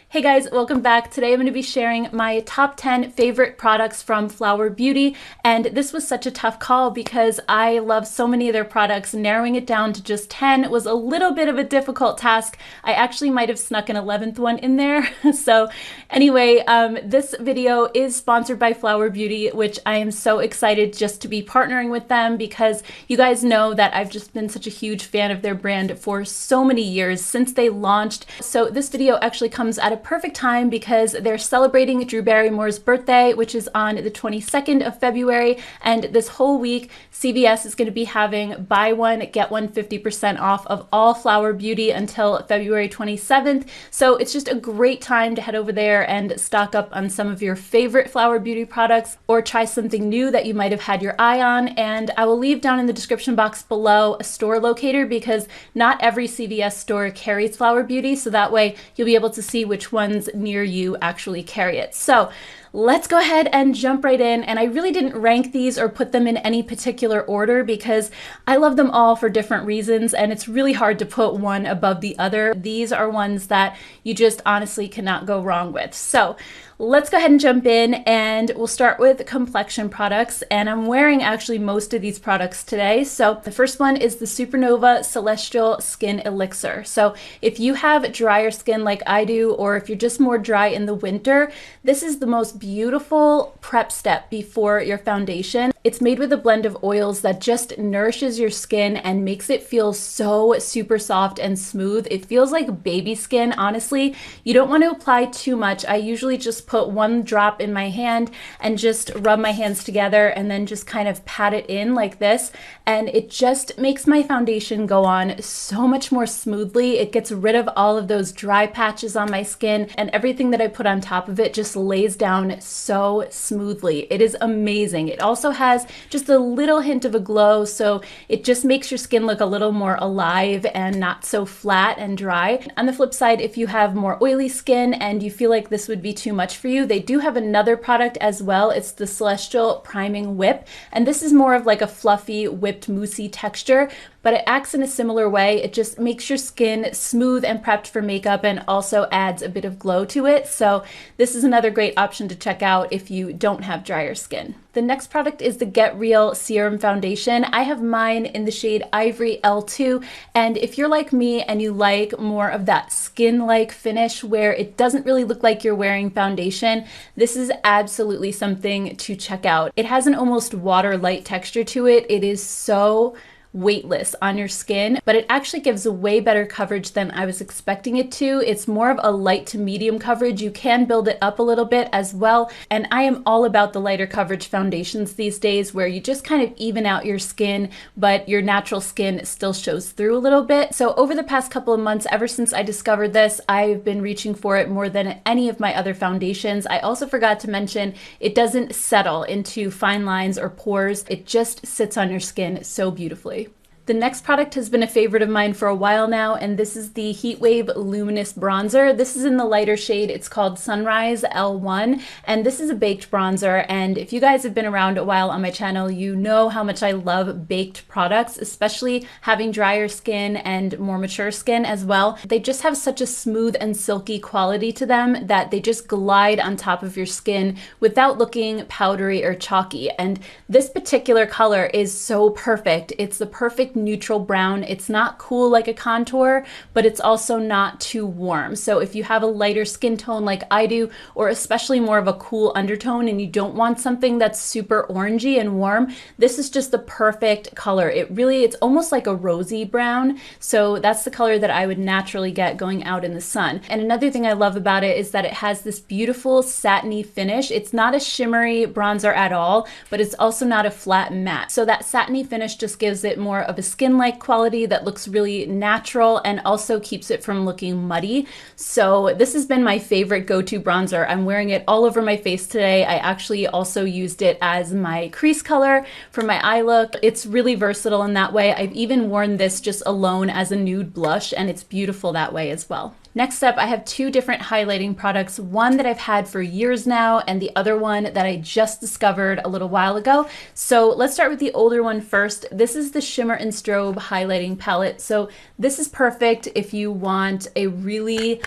Hey guys, welcome back. Today I'm going to be sharing my top 10 favorite products from Flower Beauty, and this was such a tough call because I love so many of their products. Narrowing it down to just 10 was a little bit of a difficult task. I actually might have snuck an 11th one in there. So anyway, this video is sponsored by Flower Beauty, which I am so excited just to be partnering with them because you guys know that I've just been such a huge fan of their brand for so many years since they launched. So this video actually comes at a perfect time because they're celebrating Drew Barrymore's birthday, which is on the 22nd of February. And this whole week, CVS is going to be having buy one, get one 50% off of all Flower Beauty until February 27th. So it's just a great time to head over there and stock up on some of your favorite Flower Beauty products or try something new that you might have had your eye on. And I will leave down in the description box below a store locator because not every CVS store carries Flower Beauty. So that way you'll be able to see which ones near you actually carry it. So let's go ahead and jump right in. And I really didn't rank these or put them in any particular order because I love them all for different reasons and it's really hard to put one above the other. These are ones that you just honestly cannot go wrong with. So let's go ahead and jump in, and we'll start with complexion products. And I'm wearing actually most of these products today. So the first one is the Supernova Celestial Skin Elixir. So if you have drier skin like I do, or if you're just more dry in the winter, this is the most beautiful prep step before your foundation. It's made with a blend of oils that just nourishes your skin and makes it feel so super soft and smooth. It feels like baby skin, honestly. You don't want to apply too much. I usually just put one drop in my hand and just rub my hands together and then just kind of pat it in like this. And it just makes my foundation go on so much more smoothly. It gets rid of all of those dry patches on my skin, and everything that I put on top of it just lays down so smoothly. It is amazing. It also has just a little hint of a glow, so it just makes your skin look a little more alive and not so flat and dry. On the flip side, if you have more oily skin and you feel like this would be too much for you, they do have another product as well. It's the Celestial Priming Whip, and this is more of like a fluffy, whipped, moussey texture, but it acts in a similar way. It just makes your skin smooth and prepped for makeup and also adds a bit of glow to it. So this is another great option to check out if you don't have drier skin. The next product is the Get Real Serum Foundation. I have mine in the shade Ivory L2, and if you're like me and you like more of that skin-like finish where it doesn't really look like you're wearing foundation, this is absolutely something to check out. It has an almost water-light texture to it. It is so weightless on your skin, but it actually gives a way better coverage than I was expecting it to. It's more of a light to medium coverage. You can build it up a little bit as well. And I am all about the lighter coverage foundations these days where you just kind of even out your skin, but your natural skin still shows through a little bit. So over the past couple of months, ever since I discovered this, I've been reaching for it more than any of my other foundations. I also forgot to mention it doesn't settle into fine lines or pores. It just sits on your skin so beautifully. The next product has been a favorite of mine for a while now, and this is the Heatwave Luminous Bronzer. This is in the lighter shade. It's called Sunrise L1, and this is a baked bronzer. And if you guys have been around a while on my channel, you know how much I love baked products, especially having drier skin and more mature skin as well. They just have such a smooth and silky quality to them that they just glide on top of your skin without looking powdery or chalky. And this particular color is so perfect. It's the perfect neutral brown. It's not cool like a contour, but it's also not too warm. So if you have a lighter skin tone like I do, or especially more of a cool undertone and you don't want something that's super orangey and warm, this is just the perfect color. It's almost like a rosy brown. So that's the color that I would naturally get going out in the sun. And another thing I love about it is that it has this beautiful satiny finish. It's not a shimmery bronzer at all, but it's also not a flat matte. So that satiny finish just gives it more of a skin-like quality that looks really natural and also keeps it from looking muddy. So this has been my favorite go-to bronzer. I'm wearing it all over my face today. I actually also used it as my crease color for my eye look. It's really versatile in that way. I've even worn this just alone as a nude blush, and it's beautiful that way as well. Next up, I have two different highlighting products, one that I've had for years now and the other one that I just discovered a little while ago. So let's start with the older one first. This is the Shimmer and Strobe highlighting palette. So this is perfect if you want a really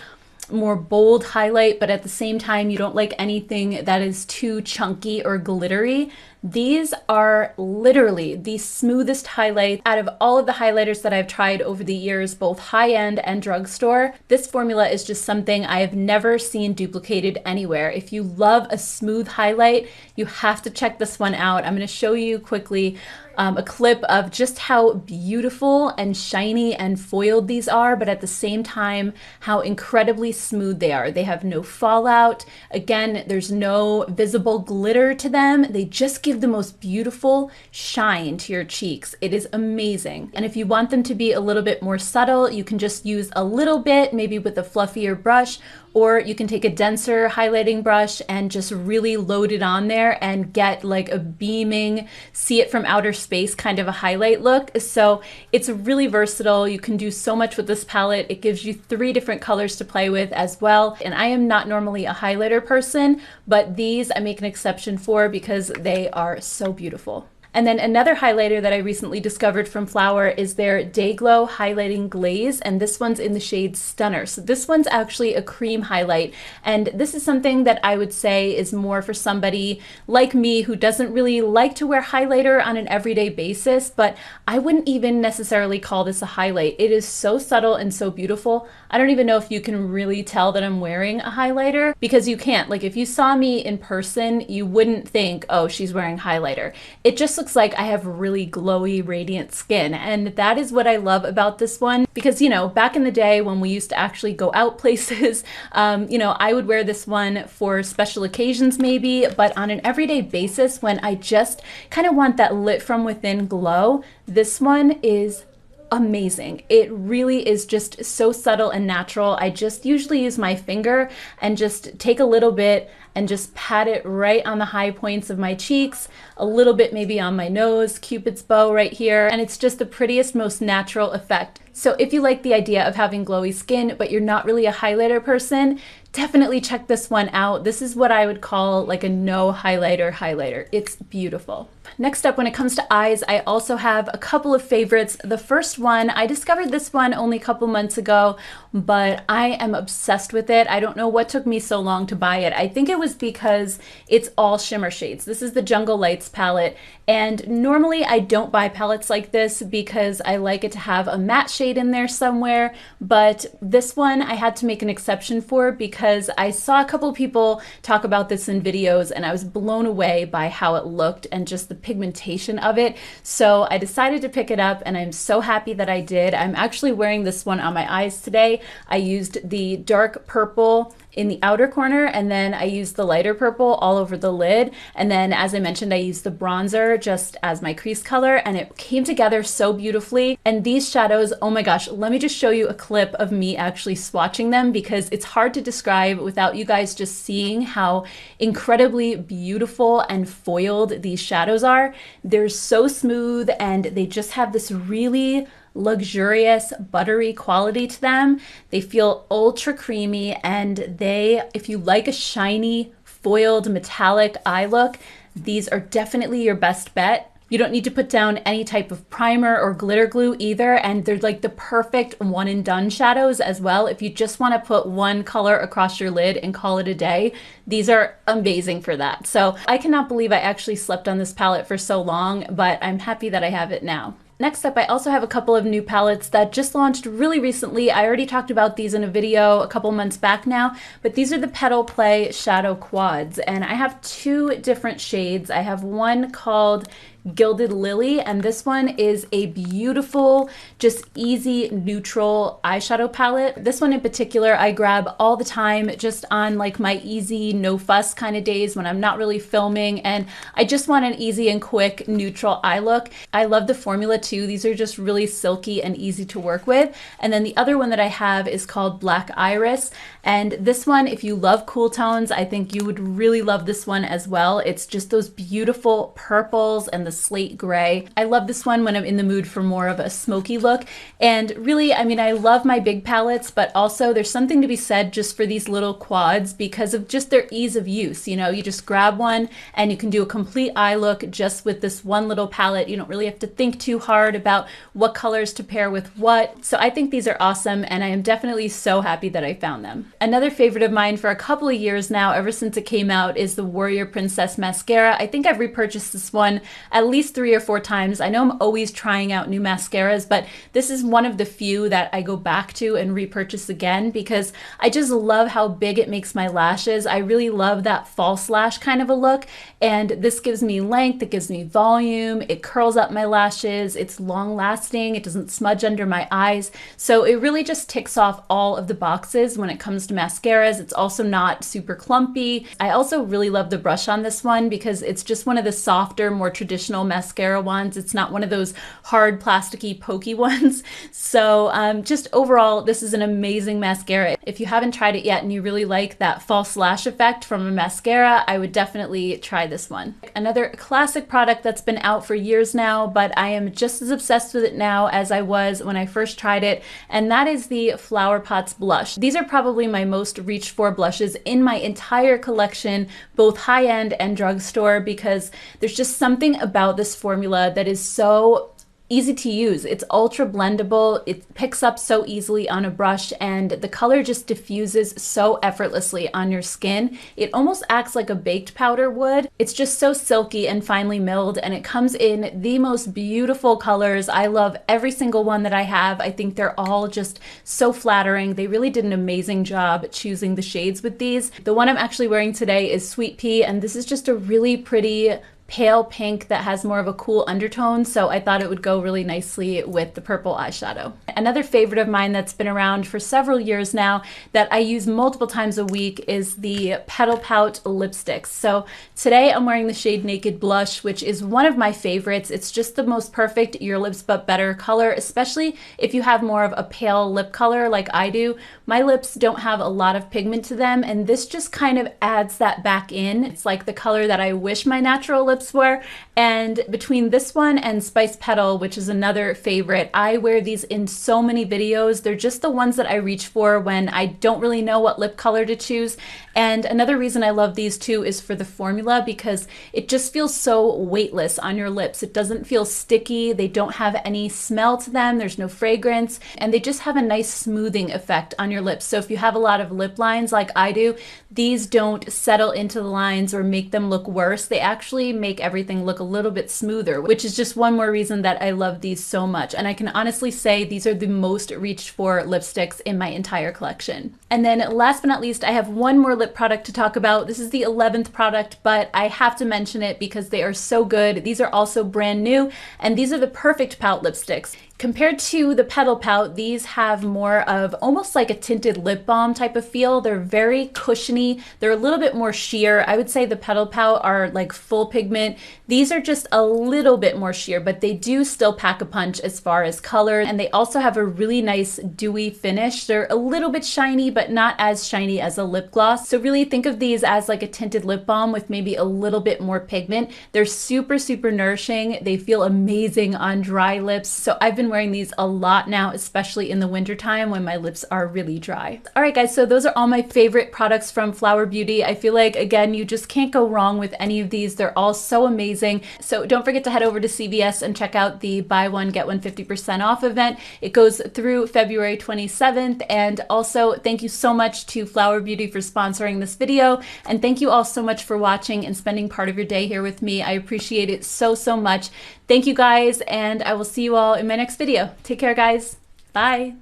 more bold highlight, but at the same time, you don't like anything that is too chunky or glittery, these are literally the smoothest highlight out of all of the highlighters that I've tried over the years, both high-end and drugstore. This formula is just something I have never seen duplicated anywhere. If you love a smooth highlight, you have to check this one out. I'm going to show you quickly a clip of just how beautiful and shiny and foiled these are, but at the same time, how incredibly smooth they are. They have no fallout. Again, there's no visible glitter to them. They just give the most beautiful shine to your cheeks. It is amazing. And if you want them to be a little bit more subtle, you can just use a little bit, maybe with a fluffier brush, or you can take a denser highlighting brush and just really load it on there and get like a beaming, see it from outer space kind of a highlight look. So it's really versatile. You can do so much with this palette. It gives you 3 different colors to play with as well. And I am not normally a highlighter person, but these I make an exception for because they are so beautiful. And then another highlighter that I recently discovered from Flower is their Day Glow Highlighting Glaze, and this one's in the shade Stunner. So this one's actually a cream highlight, and this is something that I would say is more for somebody like me who doesn't really like to wear highlighter on an everyday basis, but I wouldn't even necessarily call this a highlight. It is so subtle and so beautiful. I don't even know if you can really tell that I'm wearing a highlighter, because you can't. Like if you saw me in person, you wouldn't think, oh, she's wearing highlighter. It just looks like I have really glowy, radiant skin. And that is what I love about this one, because, you know, back in the day when we used to actually go out places, you know, I would wear this one for special occasions maybe, but on an everyday basis, when I just kind of want that lit from within glow, this one is amazing. It really is just so subtle and natural. I just usually use my finger and just take a little bit and just pat it right on the high points of my cheeks, a little bit maybe on my nose, Cupid's bow right here, and it's just the prettiest, most natural effect. So if you like the idea of having glowy skin, but you're not really a highlighter person, definitely check this one out. This is what I would call like a no highlighter highlighter. It's beautiful. Next up, when it comes to eyes, I also have a couple of favorites. The first one, I discovered this one only a couple months ago, but I am obsessed with it. I don't know what took me so long to buy it. I think it was because it's all shimmer shades. This is the Jungle Lights palette, and normally I don't buy palettes like this because I like it to have a matte shade in there somewhere, but this one I had to make an exception for because I saw a couple people talk about this in videos and I was blown away by how it looked and just the pigmentation of it. So I decided to pick it up, and I'm so happy that I did. I'm actually wearing this one on my eyes today. I used the dark purple in the outer corner, and then I used the lighter purple all over the lid, and then as I mentioned, I used the bronzer just as my crease color, and it came together so beautifully. And these shadows, oh my gosh, let me just show you a clip of me actually swatching them, because it's hard to describe without you guys just seeing how incredibly beautiful and foiled these shadows are. They're so smooth, and they just have this really luxurious buttery quality to them. They feel ultra creamy, and they, if you like a shiny foiled metallic eye look, these are definitely your best bet. You don't need to put down any type of primer or glitter glue either, and they're like the perfect one and done shadows as well. If you just want to put one color across your lid and call it a day, these are amazing for that. So I cannot believe I actually slept on this palette for so long, but I'm happy that I have it now. Next up, I also have a couple of new palettes that just launched really recently. I already talked about these in a video a couple months back now, but these are the Petal Play Shadow Quads, and I have 2 different shades. I have one called Gilded Lily, and this one is a beautiful, just easy, neutral eyeshadow palette. This one in particular I grab all the time just on like my easy, no fuss kind of days when I'm not really filming and I just want an easy and quick neutral eye look. I love the formula too. These are just really silky and easy to work with. And then the other one that I have is called Black Iris, and this one, if you love cool tones, I think you would really love this one as well. It's just those beautiful purples and the the slate gray. I love this one when I'm in the mood for more of a smoky look. And really, I mean, I love my big palettes, but also there's something to be said just for these little quads because of just their ease of use. You know, you just grab one and you can do a complete eye look just with this one little palette. You don't really have to think too hard about what colors to pair with what. So I think these are awesome, and I am definitely so happy that I found them. Another favorite of mine for a couple of years now, ever since it came out, is the Warrior Princess mascara. I think I've repurchased this one at least 3 or 4 times. I know I'm always trying out new mascaras, but this is one of the few that I go back to and repurchase again because I just love how big it makes my lashes. I really love that false lash kind of a look, and this gives me length, it gives me volume, it curls up my lashes, it's long lasting, it doesn't smudge under my eyes. So it really just ticks off all of the boxes when it comes to mascaras. It's also not super clumpy. I also really love the brush on this one because it's just one of the softer, more traditional mascara ones. It's not one of those hard, plasticky, pokey ones. So just overall, this is an amazing mascara. If you haven't tried it yet and you really like that false lash effect from a mascara, I would definitely try this one. Another classic product that's been out for years now, but I am just as obsessed with it now as I was when I first tried it, and that is the Flower Pots blush. These are probably my most reached for blushes in my entire collection, both high-end and drugstore, because there's just something about this formula that is so easy to use. It's ultra blendable, it picks up so easily on a brush, and the color just diffuses so effortlessly on your skin. It almost acts like a baked powder would. It's just so silky and finely milled, and it comes in the most beautiful colors. I love every single one that I have. I think they're all just so flattering. They really did an amazing job choosing the shades with these. The one I'm actually wearing today is Sweet Pea, and this is just a really pretty pale pink that has more of a cool undertone, so I thought it would go really nicely with the purple eyeshadow. Another favorite of mine that's been around for several years now that I use multiple times a week is the Petal Pout lipsticks. So today I'm wearing the shade Naked Blush, which is one of my favorites. It's just the most perfect Your Lips But Better color, especially if you have more of a pale lip color like I do. My lips don't have a lot of pigment to them, and this just kind of adds that back in. It's like the color that I wish my natural lips were. And between this one and Spice Petal, which is another favorite, I wear these in so many videos. They're just the ones that I reach for when I don't really know what lip color to choose. And another reason I love these too is for the formula, because it just feels so weightless on your lips. It doesn't feel sticky. They don't have any smell to them. There's no fragrance, and they just have a nice smoothing effect on your lips. So if you have a lot of lip lines like I do, these don't settle into the lines or make them look worse. They actually make everything look a little bit smoother, which is just one more reason that I love these so much. And I can honestly say these are the most reached for lipsticks in my entire collection. And then last but not least, I have one more lip product to talk about. This is the 11th product, but I have to mention it because they are so good. These are also brand new, and these are the Perfect Pout lipsticks. Compared to the Petal Pout, these have more of almost like a tinted lip balm type of feel. They're very cushiony. They're a little bit more sheer. I would say the Petal Pout are like full pigment. These are just a little bit more sheer, but they do still pack a punch as far as color. And they also have a really nice dewy finish. They're a little bit shiny, but not as shiny as a lip gloss. So really think of these as like a tinted lip balm with maybe a little bit more pigment. They're super, super nourishing. They feel amazing on dry lips. So I've been wearing these a lot now, especially in the wintertime when my lips are really dry. All right, guys, so those are all my favorite products from Flower Beauty. I feel like, again, you just can't go wrong with any of these. They're all so amazing. So don't forget to head over to CVS and check out the buy one, get one 50% off event. It goes through February 27th. And also, thank you so much to Flower Beauty for sponsoring this video. And thank you all so much for watching and spending part of your day here with me. I appreciate it so, so much. Thank you guys, and I will see you all in my next video. Take care, guys. Bye.